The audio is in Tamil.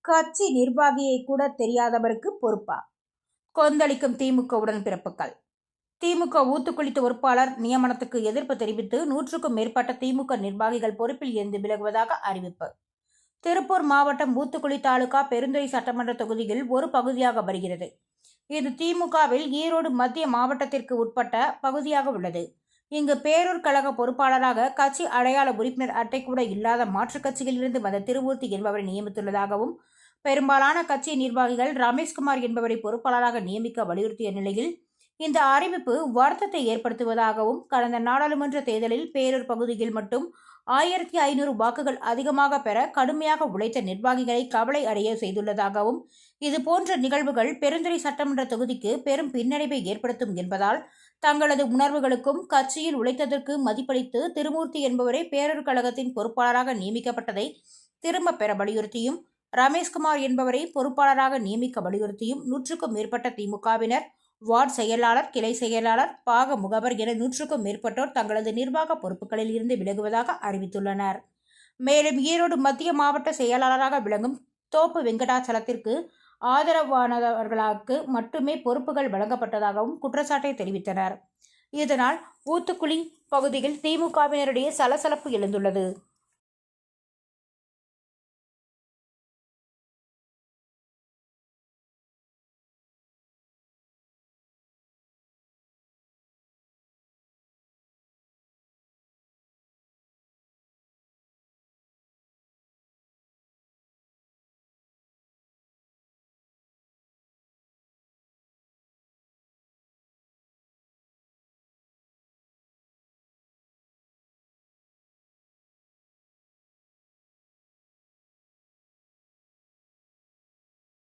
கட்சி நிர்வாகியை கூட தெரியாதவருக்கு பொறுப்பா? கொந்தளிக்கும் திமுக உடன்பிறப்புகள். திமுக ஊத்துக்குளி பொறுப்பாளர் நியமனத்துக்கு எதிர்ப்பு தெரிவித்து 100க்கும் மேற்பட்ட திமுக நிர்வாகிகள் பொறுப்பில் இருந்து விலகுவதாக அறிவிப்பு. திருப்பூர் மாவட்டம் ஊத்துக்குளி தாலுகா பெருந்துறை சட்டமன்ற தொகுதியில் ஒரு பகுதியாக வருகிறது. இது திமுகவில் ஈரோடு மத்திய மாவட்டத்திற்கு உட்பட்ட பகுதியாக உள்ளது. இங்கு பேரூர் கழக பொறுப்பாளராக கட்சி அடையாள உறுப்பினர் அட்டை கூட இல்லாத மாற்றுக் கட்சியிலிருந்து வந்த திருமூர்த்தி என்பவரை நியமித்துள்ளதாகவும், பெரும்பாலான கட்சி நிர்வாகிகள் ரமேஷ்குமார் என்பவரை பொறுப்பாளராக நியமிக்க வலியுறுத்திய நிலையில் இந்த அறிவிப்பு வருத்தத்தை ஏற்படுத்துவதாகவும், கடந்த நாடாளுமன்ற தேர்தலில் பேரூர் பகுதியில் மட்டும் 1500 வாக்குகள் அதிகமாக பெற கடுமையாக உழைத்த நிர்வாகிகளை கவலை அடைய செய்துள்ளதாகவும், இதுபோன்ற நிகழ்வுகள் பெருந்துறை சட்டமன்ற தொகுதிக்கு பெரும் பின்னடைவை ஏற்படுத்தும் என்பதால் தங்களது உணர்வுகளுக்கும் கட்சியில் உழைத்ததற்கு மதிப்பளித்து திருமூர்த்தி என்பவரை பேரூர் கழகத்தின் பொறுப்பாளராக நியமிக்கப்பட்டதை திரும்ப பெற வலியுறுத்தியும், ரமேஷ்குமார் என்பவரை பொறுப்பாளராக நியமிக்க வலியுறுத்தியும் 100க்கும் மேற்பட்ட திமுகவினர், வார்டு செயலாளர், கிளை செயலாளர், பாக முகவர் என 100க்கும் மேற்பட்டோர் தங்களது நிர்வாக பொறுப்புகளில் இருந்து விலகுவதாக அறிவித்துள்ளனர். மேலும் ஈரோடு மத்திய மாவட்ட செயலாளராக விளங்கும் தோப்பு வெங்கடாச்சலத்திற்கு ஆதரவானவர்களுக்கு மட்டுமே பொறுப்புகள் வழங்கப்பட்டதாகவும் குற்றச்சாட்டை தெரிவித்தனர். இதனால் ஊத்துக்குளி பகுதியில் திமுகவினரிடையே சலசலப்பு எழுந்துள்ளது.